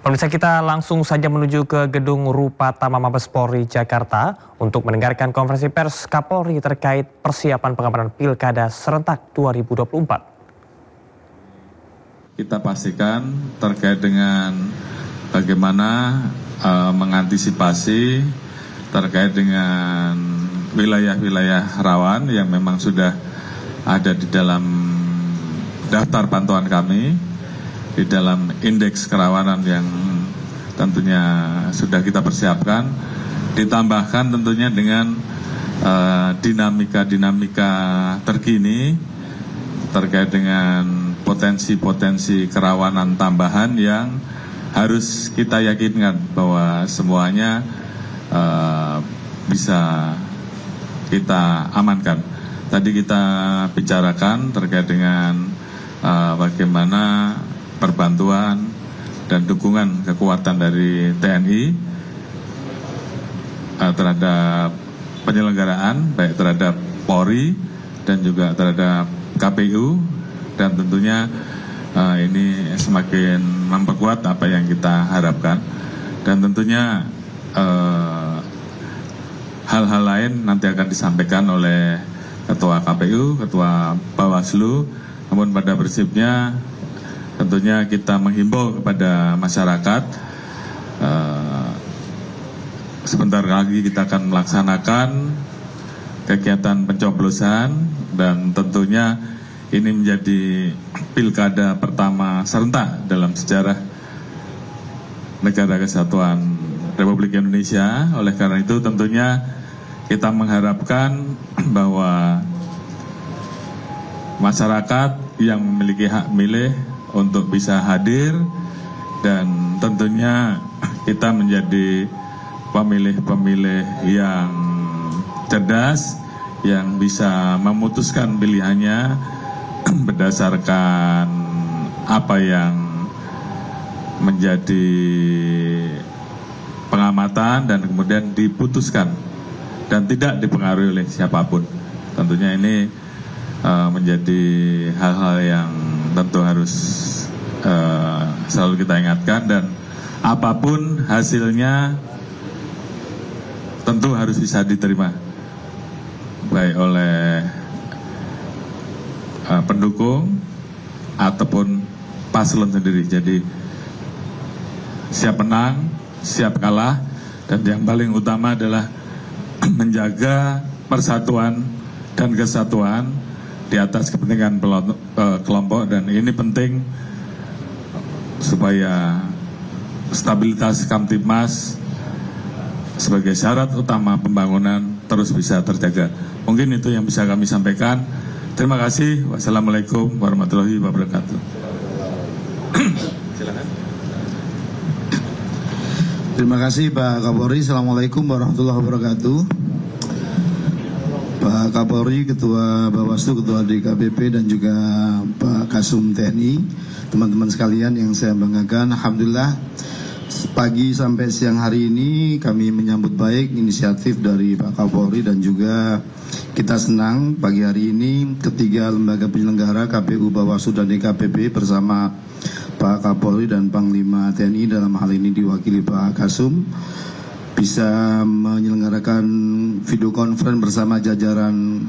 Pemirsa, kita langsung saja menuju ke Gedung Rupatama Mabes Polri Jakarta untuk mendengarkan konferensi pers Kapolri terkait persiapan pengamanan Pilkada serentak 2024. Kita pastikan terkait dengan bagaimana mengantisipasi terkait dengan wilayah-wilayah rawan yang memang sudah ada di dalam daftar pantauan kami, di dalam indeks kerawanan yang tentunya sudah kita persiapkan, ditambahkan tentunya dengan dinamika-dinamika terkini terkait dengan potensi-potensi kerawanan tambahan yang harus kita yakinkan bahwa semuanya bisa kita amankan. Tadi kita bicarakan terkait dengan bagaimana perbantuan dan dukungan kekuatan dari TNI terhadap penyelenggaraan, baik terhadap Polri dan juga terhadap KPU, dan tentunya ini semakin memperkuat apa yang kita harapkan, dan tentunya hal-hal lain nanti akan disampaikan oleh Ketua KPU, Ketua Bawaslu. Namun pada prinsipnya tentunya kita menghimbau kepada masyarakat, sebentar lagi kita akan melaksanakan kegiatan pencoblosan, dan tentunya ini menjadi pilkada pertama serentak dalam sejarah Negara Kesatuan Republik Indonesia. Oleh karena itu tentunya kita mengharapkan bahwa masyarakat yang memiliki hak milih untuk bisa hadir, dan tentunya kita menjadi pemilih-pemilih yang cerdas, yang bisa memutuskan pilihannya berdasarkan apa yang menjadi pengamatan dan kemudian diputuskan dan tidak dipengaruhi oleh siapapun. Tentunya ini menjadi hal-hal yang tentu harus selalu kita ingatkan, dan apapun hasilnya tentu harus bisa diterima baik oleh pendukung ataupun paslon sendiri. Jadi siap menang, siap kalah, dan yang paling utama adalah menjaga persatuan dan kesatuan di atas kepentingan kelompok, dan ini penting supaya stabilitas Kamtibmas sebagai syarat utama pembangunan terus bisa terjaga. Mungkin itu yang bisa kami sampaikan. Terima kasih. Wassalamualaikum warahmatullahi wabarakatuh. Silakan. Terima kasih Pak Kapolri. Assalamualaikum warahmatullahi wabarakatuh. Pak Kapolri, Ketua Bawaslu, Ketua DKPP, dan juga Pak Kasum TNI, teman-teman sekalian yang saya banggakan. Alhamdulillah, pagi sampai siang hari ini kami menyambut baik inisiatif dari Pak Kapolri, dan juga kita senang pagi hari ini ketiga lembaga penyelenggara KPU, Bawaslu, dan DKPP bersama Pak Kapolri dan Panglima TNI, dalam hal ini diwakili Pak Kasum, bisa menyelenggarakan video conference bersama jajaran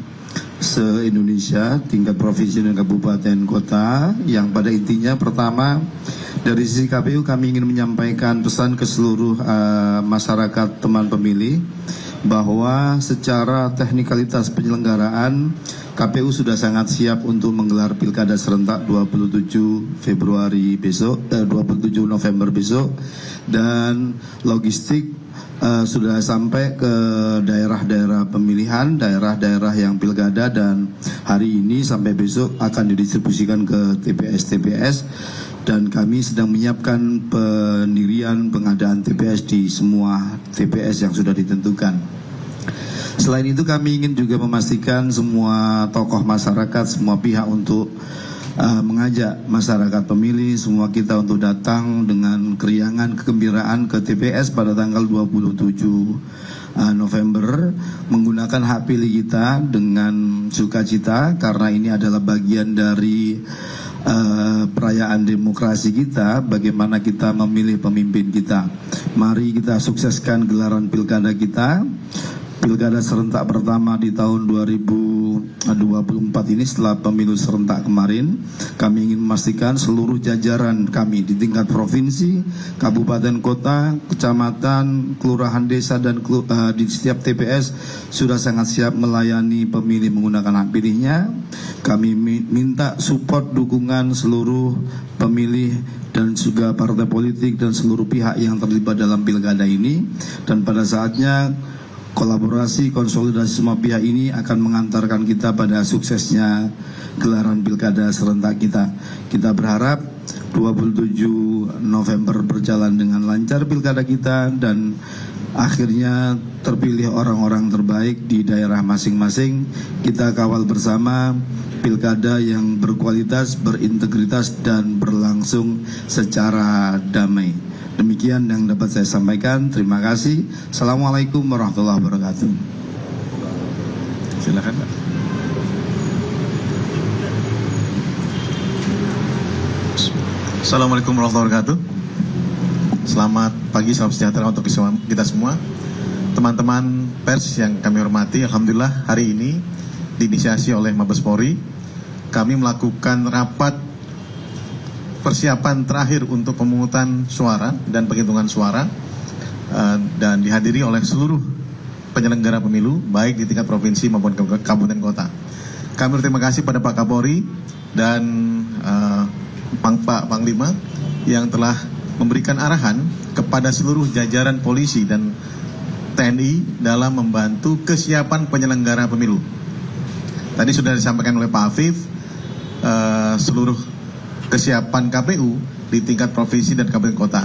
se-Indonesia tingkat provinsi dan kabupaten kota, yang pada intinya pertama dari sisi KPU kami ingin menyampaikan pesan ke seluruh masyarakat teman pemilih bahwa secara teknikalitas penyelenggaraan KPU sudah sangat siap untuk menggelar pilkada serentak 27 Februari besok, 27 November besok, dan logistik sudah sampai ke daerah-daerah pemilihan, daerah-daerah yang pilkada, dan hari ini sampai besok akan didistribusikan ke TPS-TPS, dan kami sedang menyiapkan pendirian pengadaan TPS di semua TPS yang sudah ditentukan. Selain itu kami ingin juga memastikan semua tokoh masyarakat, semua pihak untuk mengajak masyarakat pemilih, semua kita untuk datang dengan keriangan, kegembiraan ke TPS pada tanggal 27 November, menggunakan hak pilih kita dengan sukacita, karena ini adalah bagian dari perayaan demokrasi kita, bagaimana kita memilih pemimpin kita. Mari kita sukseskan gelaran pilkada kita. Pilkada serentak pertama di tahun 2024 ini setelah pemilu serentak kemarin, kami ingin memastikan seluruh jajaran kami di tingkat provinsi, kabupaten, kota, kecamatan, kelurahan, desa, dan di setiap TPS sudah sangat siap melayani pemilih menggunakan hak pilihnya. Kami minta support dukungan seluruh pemilih dan juga partai politik dan seluruh pihak yang terlibat dalam pilkada ini, dan pada saatnya kolaborasi, konsolidasi semua pihak ini akan mengantarkan kita pada suksesnya gelaran pilkada serentak kita. Kita berharap 27 November berjalan dengan lancar pilkada kita dan akhirnya terpilih orang-orang terbaik di daerah masing-masing. Kita kawal bersama pilkada yang berkualitas, berintegritas, dan berlangsung secara damai. Demikian yang dapat saya sampaikan. Terima kasih. Assalamualaikum warahmatullahi wabarakatuh. Silakan, Pak. Assalamualaikum warahmatullahi wabarakatuh. Selamat pagi, salam sejahtera untuk kita semua. Teman-teman pers yang kami hormati, alhamdulillah hari ini diinisiasi oleh Mabes Polri, kami melakukan rapat persiapan terakhir untuk pemungutan suara dan penghitungan suara, dan dihadiri oleh seluruh penyelenggara pemilu baik di tingkat provinsi maupun kabupaten kota. Kami berterima kasih pada Pak Kapolri dan Pak Panglima yang telah memberikan arahan kepada seluruh jajaran polisi dan TNI dalam membantu kesiapan penyelenggara pemilu. Tadi sudah disampaikan oleh Pak Afif, seluruh kesiapan KPU di tingkat provinsi dan kabupaten kota.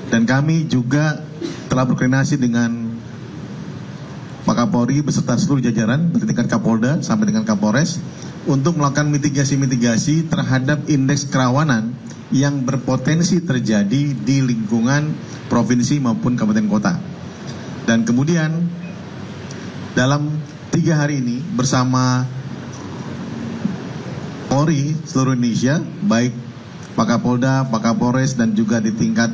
Dan kami juga telah berkoordinasi dengan Pak Kapolri beserta seluruh jajaran dari tingkat Kapolda sampai dengan Kapolres untuk melakukan mitigasi-mitigasi terhadap indeks kerawanan yang berpotensi terjadi di lingkungan provinsi maupun kabupaten kota. Dan kemudian dalam 3 hari ini bersama Polri seluruh Indonesia, baik Pak Kapolda, Pak Kapolres, dan juga di tingkat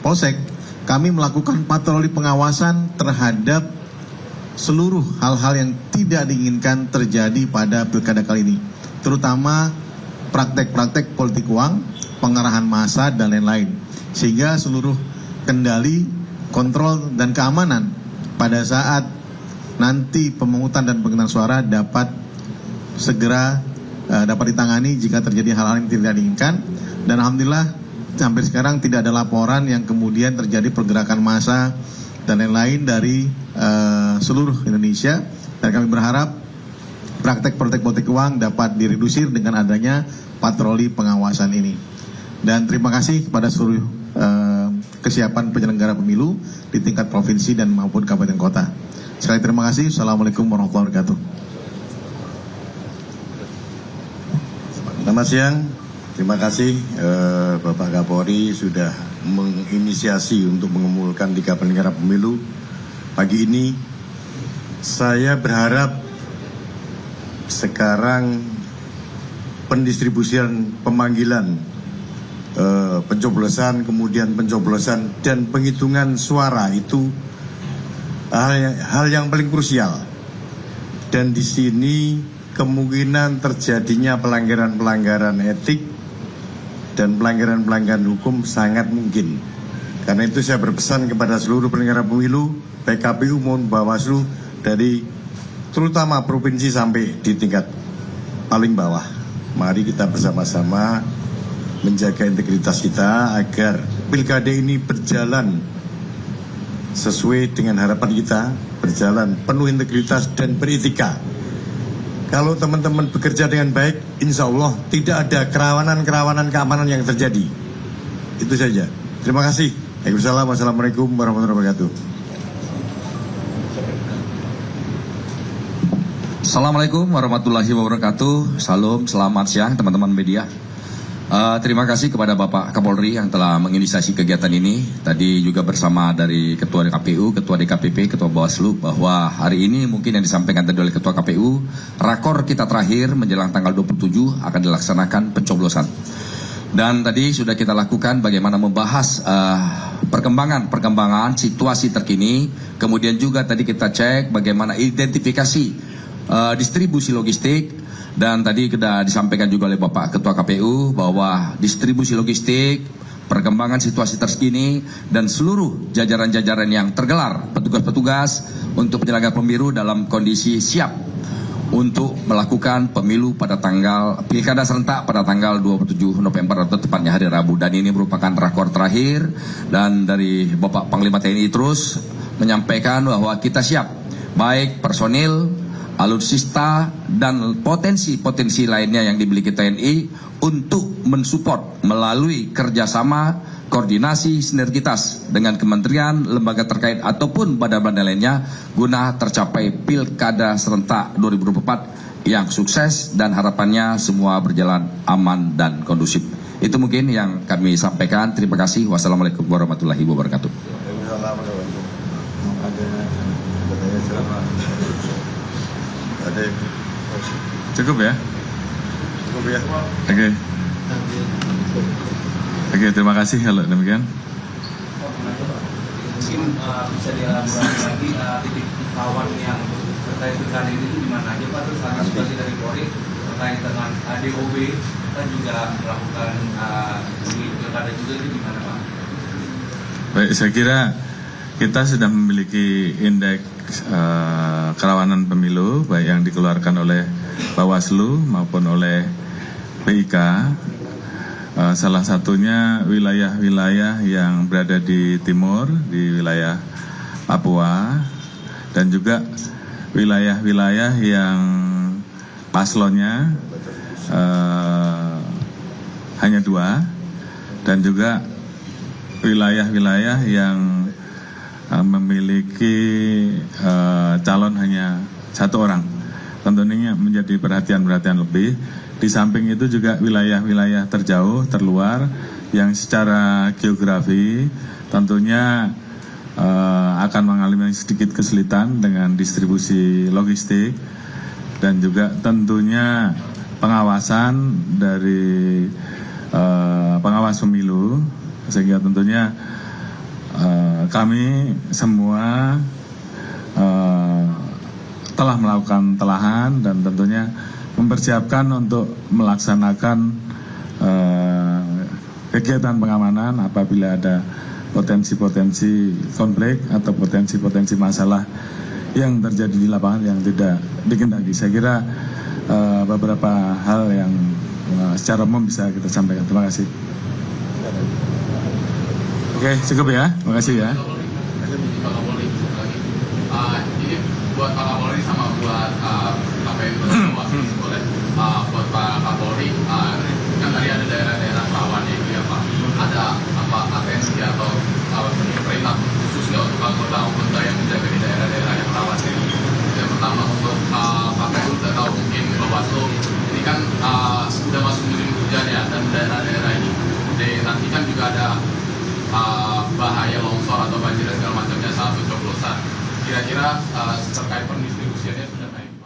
Polsek, kami melakukan patroli pengawasan terhadap seluruh hal-hal yang tidak diinginkan terjadi pada pilkada kali ini, terutama praktek-praktek politik uang, pengerahan massa, dan lain-lain, sehingga seluruh kendali, kontrol, dan keamanan pada saat nanti pemungutan dan penghitungan suara dapat segera dapat ditangani jika terjadi hal-hal yang tidak diinginkan. Dan alhamdulillah sampai sekarang tidak ada laporan yang kemudian terjadi pergerakan massa dan lain-lain dari seluruh Indonesia. Dan kami berharap praktek-praktek politik uang dapat diredusir dengan adanya patroli pengawasan ini. Dan terima kasih kepada seluruh kesiapan penyelenggara pemilu di tingkat provinsi dan maupun kabupaten kota. Sekali terima kasih. Assalamualaikum warahmatullahi wabarakatuh. Selamat siang, terima kasih Bapak Kapolri sudah menginisiasi untuk mengumpulkan 3 penyelenggara pemilu. Pagi ini saya berharap sekarang pendistribusian pemanggilan, pencoblosan, kemudian pencoblosan dan penghitungan suara itu hal yang paling krusial. Dan di sini kemungkinan terjadinya pelanggaran-pelanggaran etik dan pelanggaran-pelanggaran hukum sangat mungkin. Karena itu saya berpesan kepada seluruh penyelenggara pemilu, baik KPU maupun Bawaslu, dari terutama provinsi sampai di tingkat paling bawah. Mari kita bersama-sama menjaga integritas kita agar pilkada ini berjalan sesuai dengan harapan kita, berjalan penuh integritas dan beretika. Kalau teman-teman bekerja dengan baik, insya Allah tidak ada kerawanan-kerawanan keamanan yang terjadi. Itu saja. Terima kasih. Wassalamualaikum warahmatullahi wabarakatuh. Assalamualaikum warahmatullahi wabarakatuh. Salam, selamat siang teman-teman media. Terima kasih kepada Bapak Kapolri yang telah menginisiasi kegiatan ini. Tadi juga bersama dari Ketua KPU, Ketua DKPP, Ketua Bawaslu, bahwa hari ini mungkin yang disampaikan tadi oleh Ketua KPU, rakor kita terakhir menjelang tanggal 27 akan dilaksanakan pencoblosan. Dan tadi sudah kita lakukan bagaimana membahas perkembangan situasi terkini. Kemudian juga tadi kita cek bagaimana identifikasi distribusi logistik. Dan tadi sudah disampaikan juga oleh Bapak Ketua KPU bahwa distribusi logistik, perkembangan situasi terkini, dan seluruh jajaran-jajaran yang tergelar, petugas-petugas untuk penyelenggara pemilu dalam kondisi siap untuk melakukan pemilu pada tanggal pilkada serentak pada tanggal 27 November atau tepatnya hari Rabu. Dan ini merupakan rakor terakhir, dan dari Bapak Panglima TNI terus menyampaikan bahwa kita siap, baik personil, alutsista, dan potensi-potensi lainnya yang dimiliki TNI untuk mensupport melalui kerjasama, koordinasi, sinergitas dengan kementerian, lembaga terkait ataupun badan-badan lainnya guna tercapai pilkada serentak 2024 yang sukses dan harapannya semua berjalan aman dan kondusif. Itu mungkin yang kami sampaikan. Terima kasih. Wassalamualaikum warahmatullahi wabarakatuh. Cukup ya? Cukup ya. Oke, terima kasih kalau demikian. Mungkin bisa dielaborasi lagi titik rawan yang terkait pilkada ini di mana aja Pak? Terus antisipasi dari Polri terkait dengan DOB, kita juga melakukan di pilkada juga itu di mana Pak? Baik, saya kira kita sudah memiliki indeks kerawanan pemilu baik yang dikeluarkan oleh Bawaslu maupun oleh PIK. Salah satunya wilayah-wilayah yang berada di timur, di wilayah Papua, dan juga wilayah-wilayah yang paslonnya hanya 2, dan juga wilayah-wilayah yang memiliki calon hanya 1 orang. Tentunya menjadi perhatian lebih. Di samping itu juga wilayah-wilayah terjauh, terluar, yang secara geografi tentunya akan mengalami sedikit kesulitan dengan distribusi logistik, dan juga tentunya pengawasan dari pengawas pemilu, sehingga tentunya kami semua telah melakukan telahan dan tentunya mempersiapkan untuk melaksanakan kegiatan pengamanan apabila ada potensi-potensi konflik atau potensi-potensi masalah yang terjadi di lapangan yang tidak dikehendaki. Saya kira beberapa hal yang secara umum bisa kita sampaikan. Terima kasih. Oke, cukup ya. Terima kasih ya. Ini buat Pak Kapolri sama buat KPU boleh buat Pak Kapolri, kan tadi ada daerah-daerah rawannya itu ya Pak, ada apa atensi atau perintah khusus nggak untuk anggota yang menjaga di daerah-daerah yang rawan ini? Yang pertama untuk KPU sudah tahu mungkin Bawaslu ini kan sudah masuk musim hujan ya, dan daerah-daerah ini nanti kan juga ada bahaya longsor atau banjir dan segala macamnya saat pencoblosan. Kira-kira terkait